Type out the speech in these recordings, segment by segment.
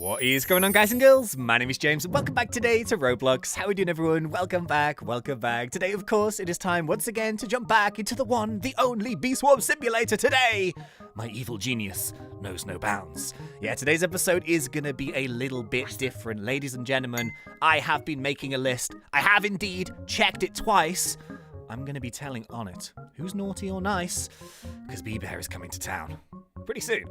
What is going on, guys and girls? My name is James and welcome back today to Roblox. How are we doing, everyone? Welcome back, welcome back. Today, of course, it is time once again to jump back into the one, the only Bee Swarm Simulator today. My evil genius knows no bounds. Yeah, today's episode is gonna be a little bit different. Ladies and gentlemen, I have been making a list. I have indeed checked it twice. I'm gonna be telling Onett who's naughty or nice, because Bee Bear is coming to town pretty soon.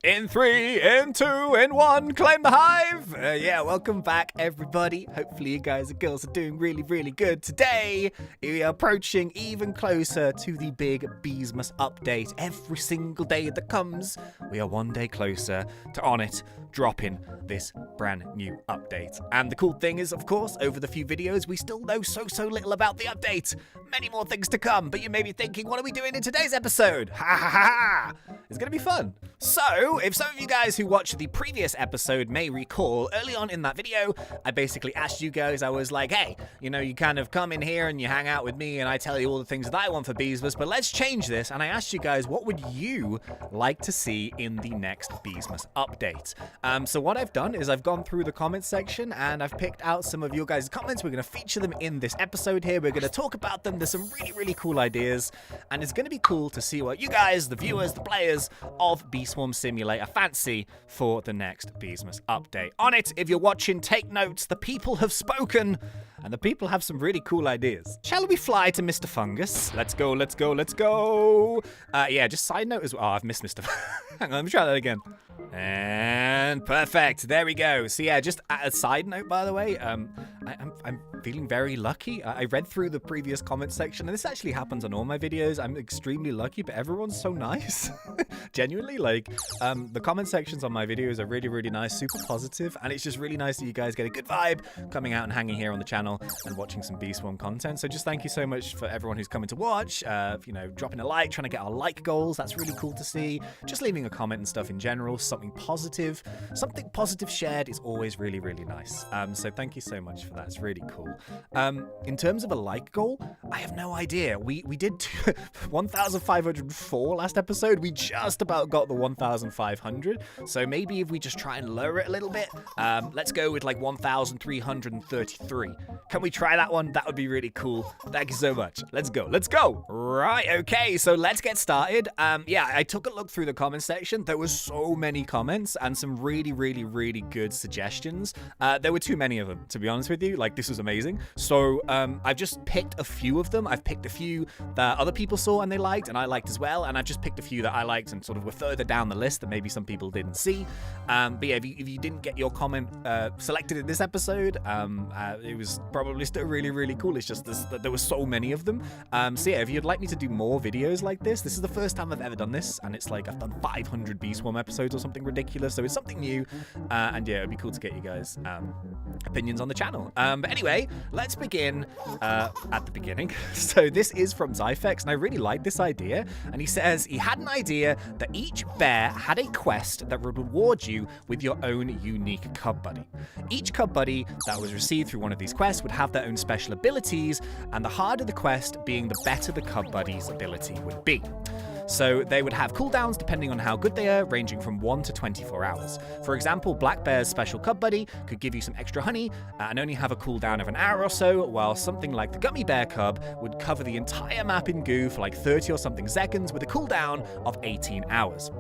In 3, in 2, in 1, claim the hive! Yeah, welcome back, everybody. Hopefully you guys and girls are doing really, really good. Today, we are approaching even closer to the big Beesmas update. Every single day that comes, we are one day closer to Onett dropping this brand new update. And the cool thing is, of course, over the few videos, we still know so little about the update. Many more things to come, but you may be thinking, what are we doing in today's episode? Ha ha ha ha! It's gonna be fun. So, if some of you guys who watched the previous episode may recall, early on in that video, I basically asked you guys, I was like, hey, you know, you kind of come in here and you hang out with me and I tell you all the things that I want for Beesmas, but let's change this. And I asked you guys, what would you like to see in the next Beesmas update? So what I've done is I've gone through the comments section and I've picked out some of your guys' comments. We're going to feature them in this episode here. We're going to talk about them. There's some really, really cool ideas, and it's going to be cool to see what you guys, the viewers, the players of Bee Swarm Simulator fancy for the next Beesmas update. Onett, if you're watching, take notes. The people have spoken, and the people have some really cool ideas. Shall we fly to Mr. Fungus? Let's go, let's go, let's go. Yeah, just side note as well. Oh, I've missed Mr. Hang on, let me try that again. And perfect. There we go. So yeah, just a side note, by the way, I'm feeling very lucky. I read through the previous comment section, and this actually happens on all my videos. I'm extremely lucky, but everyone's so nice. Genuinely, like, the comment sections on my videos are really, really nice, super positive, and it's just really nice that you guys get a good vibe coming out and hanging here on the channel and watching some Bee Swarm content. So just thank you so much for everyone who's coming to watch, you know, dropping a like, trying to get our like goals. That's really cool to see. Just leaving a comment and stuff in general, something positive shared is always really, really nice. So thank you so much for that. It's really cool. In terms of a like goal, I have no idea. We did 1,504 last episode. We just about got the 1,500. So maybe if we just try and lower it a little bit, let's go with like 1,333. Can we try that one? That would be really cool. Thank you so much. Let's go. Let's go. Right. Okay. So let's get started. Yeah, I took a look through the comment section. There were so many comments and some really, really, really good suggestions. There were too many of them, to be honest with you. Like, this was amazing. So I've just picked a few of them. I've picked a few that other people saw and they liked, and I liked as well. And I've just picked a few that I liked and sort of were further down the list that maybe some people didn't see. But yeah, if you didn't get your comment selected in this episode, it was probably still really, really cool. It's just that there were so many of them. So yeah, if you'd like me to do more videos like this is the first time I've ever done this, and it's like I've done 500 Bee Swarm episodes or something ridiculous, so it's something new, and yeah, it'd be cool to get you guys opinions on the channel. But anyway, let's begin at the beginning. So this is from ThnxCya, and I really like this idea, and he says he had an idea that each bear had a quest that would reward you with your own unique cub buddy. Each cub buddy that was received through one of these quests would have their own special abilities, and the harder the quest being, the better the cub buddy's ability would be. So they would have cooldowns depending on how good they are, ranging from 1 to 24 hours. For example, Black Bear's special cub buddy could give you some extra honey and only have a cooldown of an hour or so, while something like the Gummy Bear cub would cover the entire map in goo for like 30 or something seconds with a cooldown of 18 hours.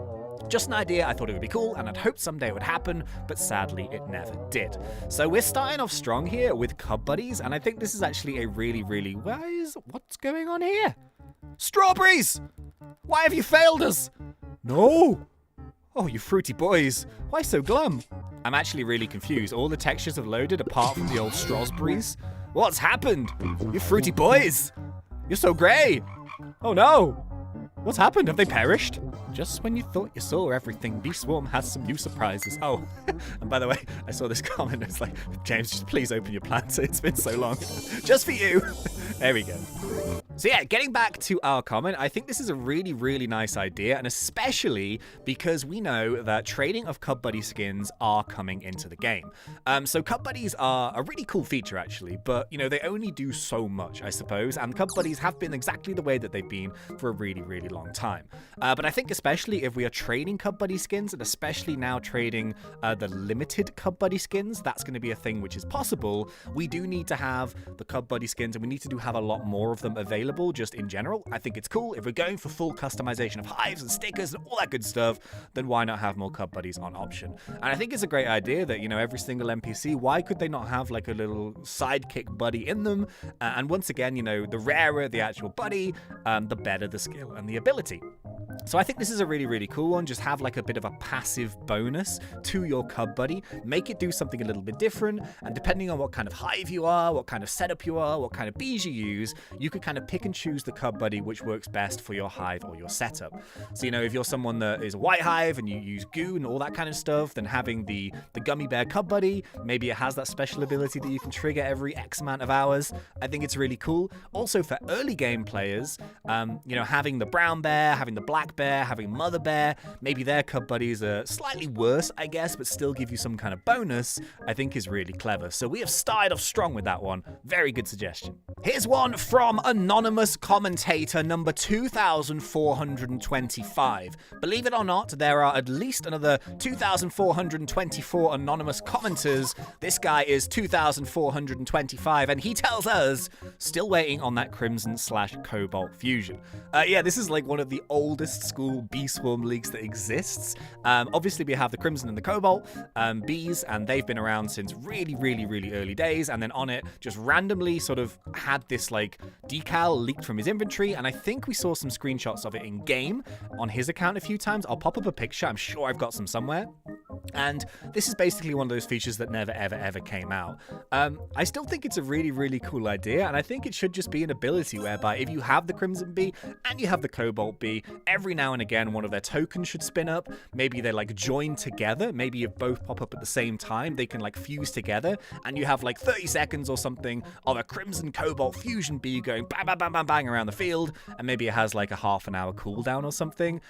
Just an idea. I thought it would be cool, and I'd hoped someday it would happen, but sadly it never did. So we're starting off strong here with cub buddies, and I think this is actually a really, really... What's going on here? Strawberries! Why have you failed us? No! Oh, you fruity boys. Why so glum? I'm actually really confused. All the textures have loaded apart from the old strawberries. What's happened? You fruity boys! You're so grey! Oh no! What's happened? Have they perished? Just when you thought you saw everything, Bee Swarm has some new surprises. Oh, and by the way, I saw this comment. It's like, James, just please open your plants. It's been so long. Just for you. There we go. So yeah, getting back to our comment, I think this is a really, really nice idea, and especially because we know that trading of Cub Buddy skins are coming into the game. So Cub Buddies are a really cool feature, actually, but, you know, they only do so much, I suppose, and Cub Buddies have been exactly the way that they've been for a really, really long time. But I think especially if we are trading Cub Buddy skins, and especially now trading the limited Cub Buddy skins, that's going to be a thing which is possible. We do need to have the Cub Buddy skins, and we need to have a lot more of them available just in general. I think it's cool. If we're going for full customization of hives and stickers and all that good stuff, then why not have more Cub Buddies on option? And I think it's a great idea that, you know, every single NPC, why could they not have like a little sidekick buddy in them? And once again, you know, the rarer the actual buddy, the better the skill and the ability. So I think this is a really, really cool one. Just have like a bit of a passive bonus to your Cub Buddy. Make it do something a little bit different. And depending on what kind of hive you are, what kind of setup you are, what kind of bees you use, you could kind of pick and choose the Cub Buddy which works best for your hive or your setup. So, you know, if you're someone that is a white hive and you use goo and all that kind of stuff, then having the Gummy Bear Cub Buddy, maybe it has that special ability that you can trigger every X amount of hours. I think it's really cool. Also for early game players, you know, having the brown bear, having the black bear, having mother bear, maybe their Cub Buddies are slightly worse, I guess, but still give you some kind of bonus, I think is really clever. So we have started off strong with that one. Very good suggestion. Here's one from anonymous commentator number 2425. Believe it or not, there are at least another 2424 anonymous commenters. This guy is 2425, and he tells us, still waiting on that Crimson/Cobalt fusion. Yeah, this is like one of the oldest school bee swarm leagues that exists. Obviously, we have the Crimson and the Cobalt bees, and they've been around since really, really, really early days. And then Onett just randomly sort of had this like decal leaked from his inventory, and I think we saw some screenshots of it in game on his account a few times. I'll pop up a picture. I'm sure I've got some somewhere. And this is basically one of those features that never, ever, ever came out. I still think it's a really, really cool idea, and I think it should just be an ability whereby if you have the Crimson Bee and you have the Cobalt Bee, every now and again one of their tokens should spin up. Maybe they like join together. Maybe if both pop up at the same time, they can like fuse together, and you have like 30 seconds or something of a Crimson Cobalt fusion bee going bang, bang, bang, bang, bang around the field, and maybe it has like a half an hour cooldown or something.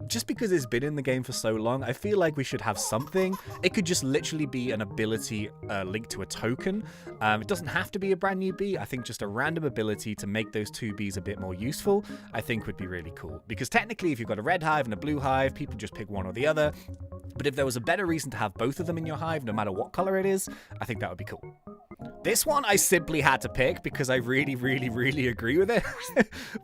Just because it's been in the game for so long, I feel like we should have something. It could just literally be an ability linked to a token. It doesn't have to be a brand new bee. I think just a random ability to make those two bees a bit more useful, I think would be really cool. Because technically, if you've got a red hive and a blue hive, people just pick one or the other. But if there was a better reason to have both of them in your hive, no matter what color it is, I think that would be cool. This one I simply had to pick because I really, really, really agree with it.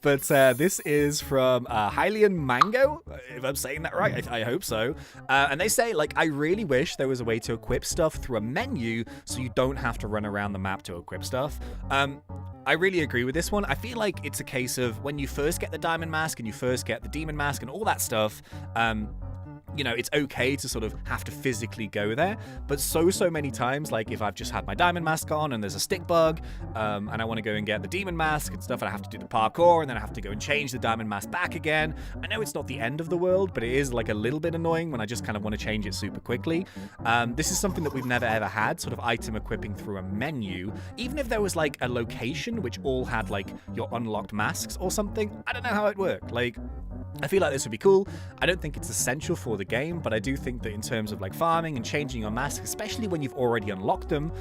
But this is from Hylian Mango, if I'm saying that right. I hope so. And they say, like, I really wish there was a way to equip stuff through a menu so you don't have to run around the map to equip stuff. I really agree with this one. I feel like it's a case of when you first get the Diamond Mask and you first get the Demon Mask and all that stuff, you know, it's okay to sort of have to physically go there, but so many times, like if I've just had my Diamond Mask on and there's a stick bug, and I want to go and get the Demon Mask and stuff, and I have to do the parkour, and then I have to go and change the Diamond Mask back again. I know it's not the end of the world, but it is like a little bit annoying when I just kind of want to change it super quickly. This is something that we've never ever had, sort of item equipping through a menu. Even if there was like a location which all had like your unlocked masks or something, I don't know how it worked. Like, I feel like this would be cool. I don't think it's essential for the game, but I do think that in terms of like farming and changing your masks, especially when you've already unlocked them,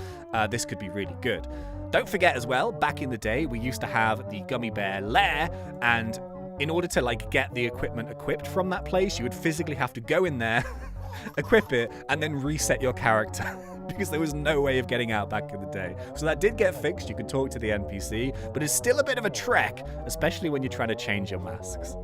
this could be really good. Don't forget as well, back in the day, we used to have the Gummy Bear lair, and in order to like get the equipment equipped from that place, you would physically have to go in there, equip it, and then reset your character. Because there was no way of getting out back in the day. So that did get fixed. You could talk to the NPC, but it's still a bit of a trek, especially when you're trying to change your masks.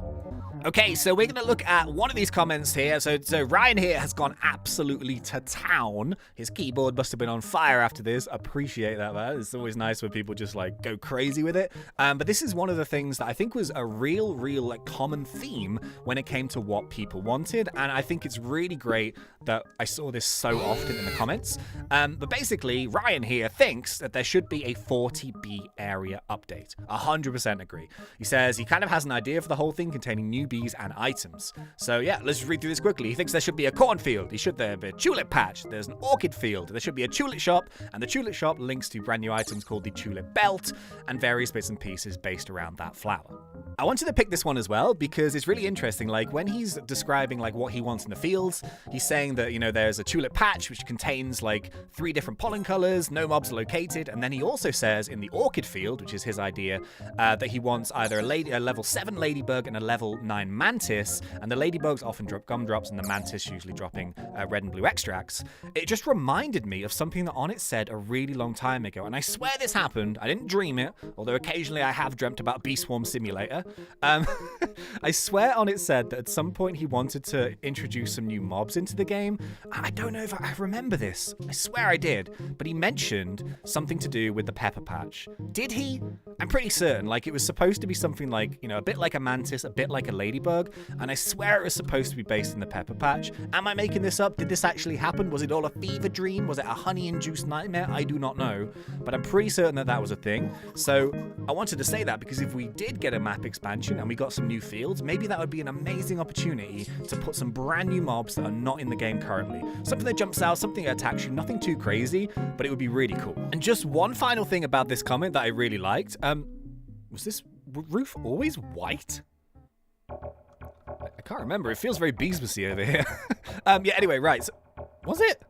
Okay, so we're going to look at one of these comments here. So Ryan here has gone absolutely to town. His keyboard must have been on fire after this. Appreciate that, man. It's always nice when people just like go crazy with it. But this is one of the things that I think was a real like common theme when it came to what people wanted. And I think it's really great that I saw this so often in the comments. But basically, Ryan here thinks that there should be a 40B area update. 100% agree. He says he kind of has an idea for the whole thing containing new bees and items. So yeah, let's just read through this quickly. He thinks there should be a cornfield. He should there be a tulip patch. There's an orchid field. There should be a tulip shop, and the tulip shop links to brand new items called the tulip belt and various bits and pieces based around that flower. I wanted to pick this one as well because it's really interesting. Like when he's describing like what he wants in the fields, he's saying that, you know, there's a tulip patch which contains like 3 different pollen colors, no mobs located, and then he also says in the orchid field, which is his idea, that he wants either a level 7 ladybug and a level 9 mantis, and the ladybugs often drop gumdrops and the mantis usually dropping red and blue extracts. It just reminded me of something that Onett said a really long time ago, and I swear this happened. I didn't dream it, although occasionally I have dreamt about Bee Swarm Simulator. I swear Onett said that at some point he wanted to introduce some new mobs into the game. I don't know if I remember this. I swear I did, but he mentioned something to do with the pepper patch. Did he? I'm pretty certain. Like it was supposed to be something like, you know, a bit like a mantis, a bit like a ladybug, and I swear it was supposed to be based in the pepper patch. Am I making this up? Did this actually happen? Was it all a fever dream? Was it a honey-induced nightmare? I do not know, but I'm pretty certain that that was a thing. So I wanted to say that because if we did get a map expansion and we got some new fields, maybe that would be an amazing opportunity to put some brand new mobs that are not in the game currently. Something that jumps out, something that attacks you, nothing too crazy, but it would be really cool. And just one final thing about this comment that I really liked. Was this roof always white? I can't remember. It feels very Beesmasy over here. Yeah, anyway, right. So, was it?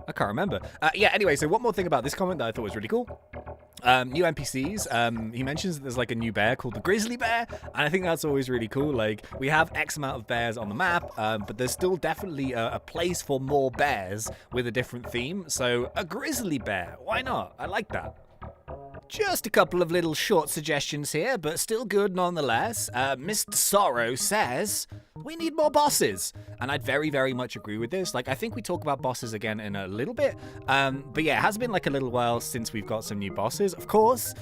I can't remember. Yeah, anyway, so one more thing about this comment that I thought was really cool. New NPCs. He mentions that there's like a new bear called the grizzly bear, and I think that's always really cool. Like we have X amount of bears on the map, but there's still definitely a place for more bears with a different theme. So a grizzly bear, why not? I like that. Just a couple of little short suggestions here, but still good nonetheless. Mr. Sorrow says, we need more bosses. And I'd very, very much agree with this. Like, I think we talk about bosses again in a little bit. But yeah, it has been like a little while since we've got some new bosses. Of course,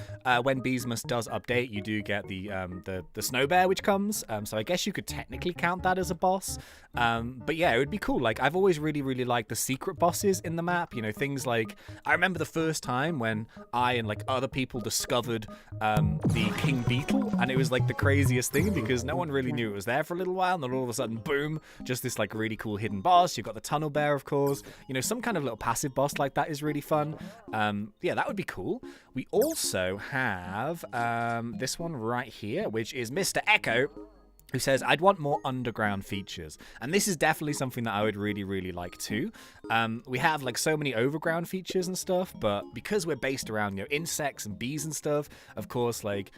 when Beesmas does update, you do get the snow bear, which comes. So I guess you could technically count that as a boss. But yeah, it would be cool. Like, I've always really, really liked the secret bosses in the map. You know, things like, I remember the first time when I and like other people discovered the king beetle, and it was like the craziest thing because no one really knew it was there for a little while, and then all of a sudden, boom, just this like really cool hidden boss. You've got the tunnel bear, of course. You know, some kind of little passive boss like that is really fun. Yeah, that would be cool. We also have this one right here, which is Mr. Echo, who says, I'd want more underground features. And this is definitely something that I would really, really like too. We have like so many overground features and stuff, but because we're based around, you know, insects and bees and stuff, of course, like,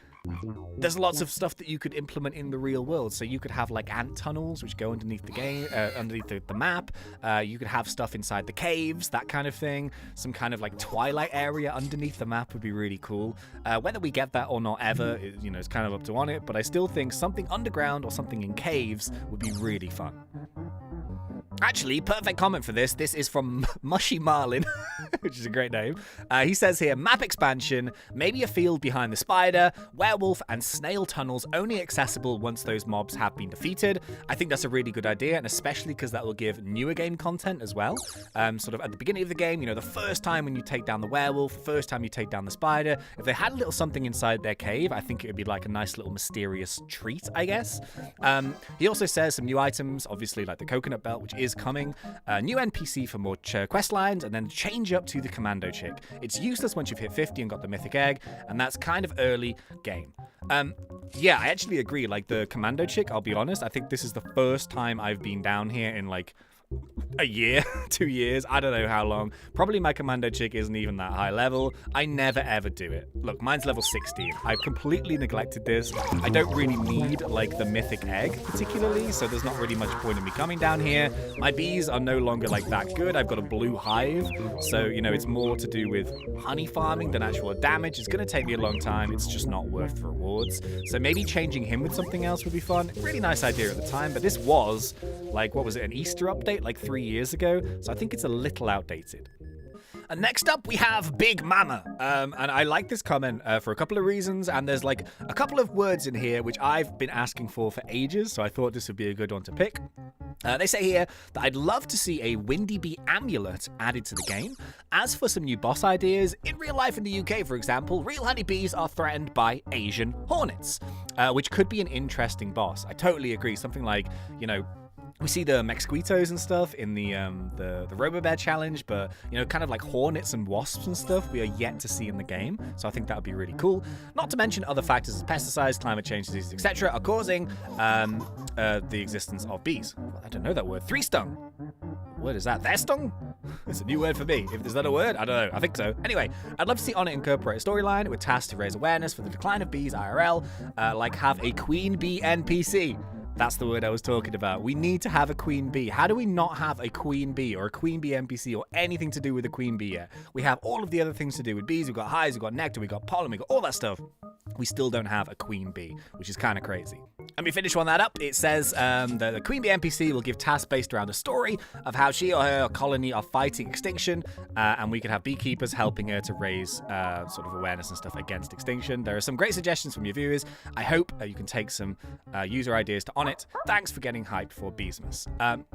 there's lots of stuff that you could implement in the real world. So you could have like ant tunnels which go underneath the game, underneath the map. You could have stuff inside the caves, that kind of thing. Some kind of like twilight area underneath the map would be really cool. Whether we get that or not ever, you know, it's kind of up to Onett. But I still think something underground or something in caves would be really fun. Actually, perfect comment for this. This is from Mushy Marlin, which is a great name. He says here, map expansion, maybe a field behind the spider, werewolf, and snail tunnels only accessible once those mobs have been defeated. I think that's a really good idea, and especially because that will give newer game content as well. Sort of at the beginning of the game, you know, the first time when you take down the werewolf, first time you take down the spider, if they had a little something inside their cave, I think it would be like a nice little mysterious treat, I guess. He also says some new items, obviously like the coconut belt, which is coming, new NPC for more quest lines, and then change up to the commando chick. It's useless once you've hit 50 and got the mythic egg, and that's kind of early game. Yeah, I actually agree. Like the commando chick, I'll be honest, I think this is the first time I've been down here in like a year, 2 years, I don't know how long. Probably my commando chick isn't even that high level. I never ever do it. Look, mine's level 16. I've completely neglected this. I don't really need like the mythic egg particularly, so there's not really much point in me coming down here. My bees are no longer like that good. I've got a blue hive, so you know, it's more to do with honey farming than actual damage. It's going to take me a long time. It's just not worth the rewards. So maybe changing him with something else would be fun. Really nice idea at the time, but this was like, what was it, an Easter update like 3 years ago, so I think it's a little outdated. And next up we have Big Mama, and I like this comment for a couple of reasons, and there's like a couple of words in here which I've been asking for ages, so I thought this would be a good one to pick. They say here that I'd love to see a Windy Bee amulet added to the game. As for some new boss ideas, in real life in the UK, for example, real honeybees are threatened by Asian hornets, which could be an interesting boss. I totally agree. Something like, you know, we see the mosquitoes and stuff in the Robo Bear challenge, but, you know, kind of like hornets and wasps and stuff we are yet to see in the game. So I think that would be really cool. Not to mention other factors as pesticides, climate change, diseases, etc. are causing the existence of bees. I don't know that word. Three stung. What is that? Their stung? It's a new word for me. Is that a word? I don't know. I think so. Anyway, I'd love to see Onett incorporate a storyline with tasks to raise awareness for the decline of bees IRL, like have a queen bee NPC. That's the word I was talking about. We need to have a queen bee. How do we not have a queen bee or a queen bee NPC or anything to do with a queen bee yet? We have all of the other things to do with bees. We've got hives, we've got nectar, we've got pollen, we've got all that stuff. We still don't have a queen bee, which is kind of crazy. And we finish on that up. It says that the queen bee NPC will give tasks based around a story of how she or her colony are fighting extinction, and we could have beekeepers helping her to raise sort of awareness and stuff against extinction. There are some great suggestions from your viewers. I hope you can take some user ideas to Onett. Thanks for getting hyped for Beesmas.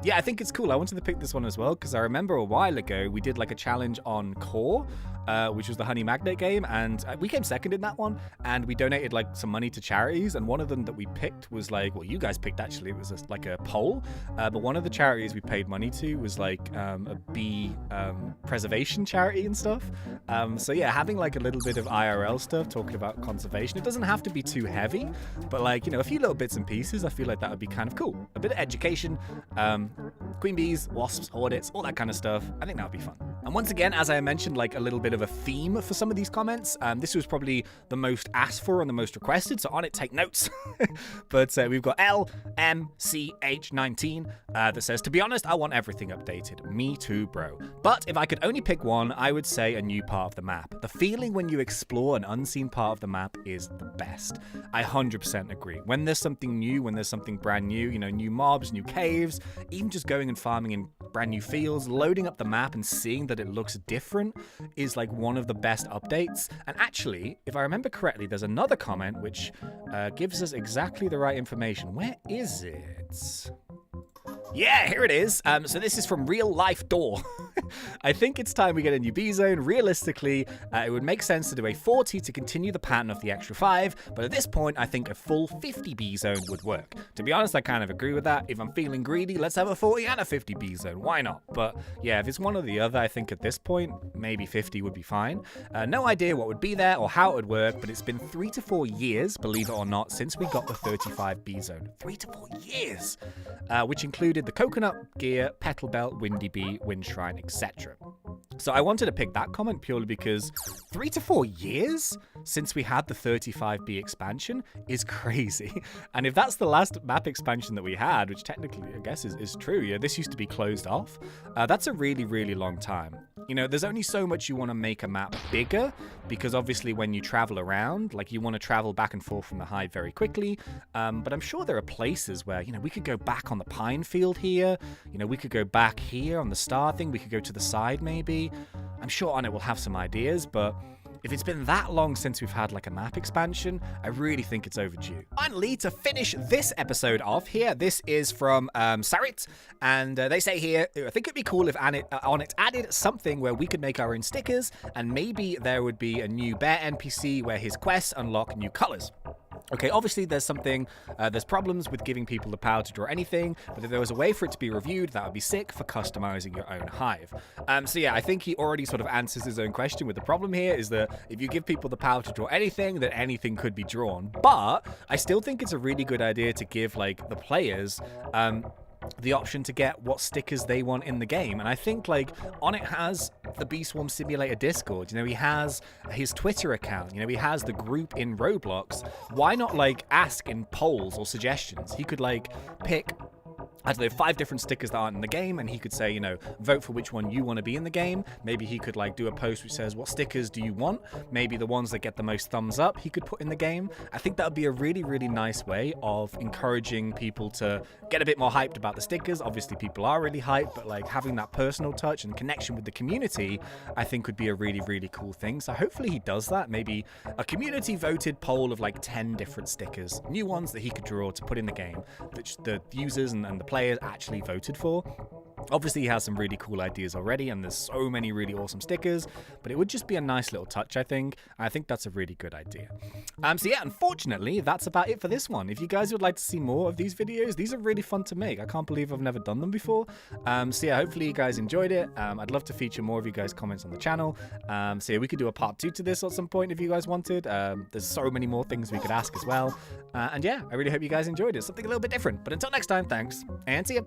Yeah, I think it's cool. I wanted to pick this one as well because I remember a while ago we did like a challenge on Core, which was the Honey Magnet game, and we came second in that one, and we donated like some money to charities, and one of them that we picked was like, well, you guys picked actually, it was like a poll, but one of the charities we paid money to was like a bee preservation charity and stuff. So yeah, having like a little bit of IRL stuff talking about conservation, it doesn't have to be too heavy, but like, you know, a few little bits and pieces, I feel like that would be kind of cool. A bit of education, queen bees, wasps, hornets, all that kind of stuff. I think that would be fun. And once again, as I mentioned, like a little bit of a theme for some of these comments. This was probably the most asked for and the most requested, so Onett, take notes. But we've got LMCH19 that says, to be honest, I want everything updated. Me too, bro. But if I could only pick one, I would say a new part of the map. The feeling when you explore an unseen part of the map is the best. I 100% agree. When there's something new, when there's something brand new, you know, new mobs, new caves, even just going and farming in brand new fields, loading up the map and seeing that it looks different is like one of the best updates. And actually, if I remember correctly, there's another comment which gives us exactly the right information. Where is it? Yeah, here it is. So this is from Real Life Door. I think it's time we get a new bee zone. Realistically, it would make sense to do a 40 to continue the pattern of the extra 5, but at this point, I think a full 50 bee zone would work. To be honest, I kind of agree with that. If I'm feeling greedy, let's have a 40 and a 50 bee zone. Why not? But yeah, if it's one or the other, I think at this point, maybe 50 would be fine. No idea what would be there or how it would work, but it's been 3 to 4 years, believe it or not, since we got the 35 bee zone. 3 to 4 years! Which included the coconut gear, petal belt, windy bee, wind shrine, etc. So I wanted to pick that comment purely because 3 to 4 years since we had the 35B expansion is crazy. And if that's the last map expansion that we had, which technically I guess is true, yeah, this used to be closed off, that's a really, really long time. You know, there's only so much you want to make a map bigger, because obviously when you travel around, like you want to travel back and forth from the hive very quickly, but I'm sure there are places where, you know, we could go back on the pine field here, you know, we could go back here on the star thing, we could go to the side maybe. I'm sure Onett will have some ideas, but if it's been that long since we've had like a map expansion, I really think it's overdue. Finally, to finish this episode off here, this is from Sarit, and they say here, I think it'd be cool if Onett added something where we could make our own stickers, and maybe there would be a new bear NPC where his quests unlock new colors. Okay, obviously there's problems with giving people the power to draw anything, but if there was a way for it to be reviewed, that would be sick for customizing your own hive. So yeah, I think he already sort of answers his own question with the problem here is that if you give people the power to draw anything, then anything could be drawn. But I still think it's a really good idea to give like the players the option to get what stickers they want in the game. And I think like Onett has the Bee Swarm Simulator Discord, you know, he has his Twitter account, you know, he has the group in Roblox. Why not like ask in polls or suggestions? He could like pick, I don't know, 5 different stickers that aren't in the game, and he could say, you know, vote for which one you want to be in the game. Maybe he could like do a post which says, what stickers do you want? Maybe the ones that get the most thumbs up he could put in the game. I think that would be a really, really nice way of encouraging people to get a bit more hyped about the stickers. Obviously, people are really hyped, but like having that personal touch and connection with the community, I think would be a really, really cool thing. So hopefully he does that. Maybe a community voted poll of like 10 different stickers, new ones that he could draw to put in the game, that the users and the players players actually voted for. Obviously, he has some really cool ideas already, and there's so many really awesome stickers, but it would just be a nice little touch, I think. I think that's a really good idea. So yeah, unfortunately, that's about it for this one. If you guys would like to see more of these videos, these are really fun to make. I can't believe I've never done them before. So yeah, hopefully you guys enjoyed it. I'd love to feature more of you guys' comments on the channel. So yeah, we could do a part 2 to this at some point if you guys wanted. There's so many more things we could ask as well. And yeah, I really hope you guys enjoyed it. Something a little bit different. But until next time, thanks, and see ya.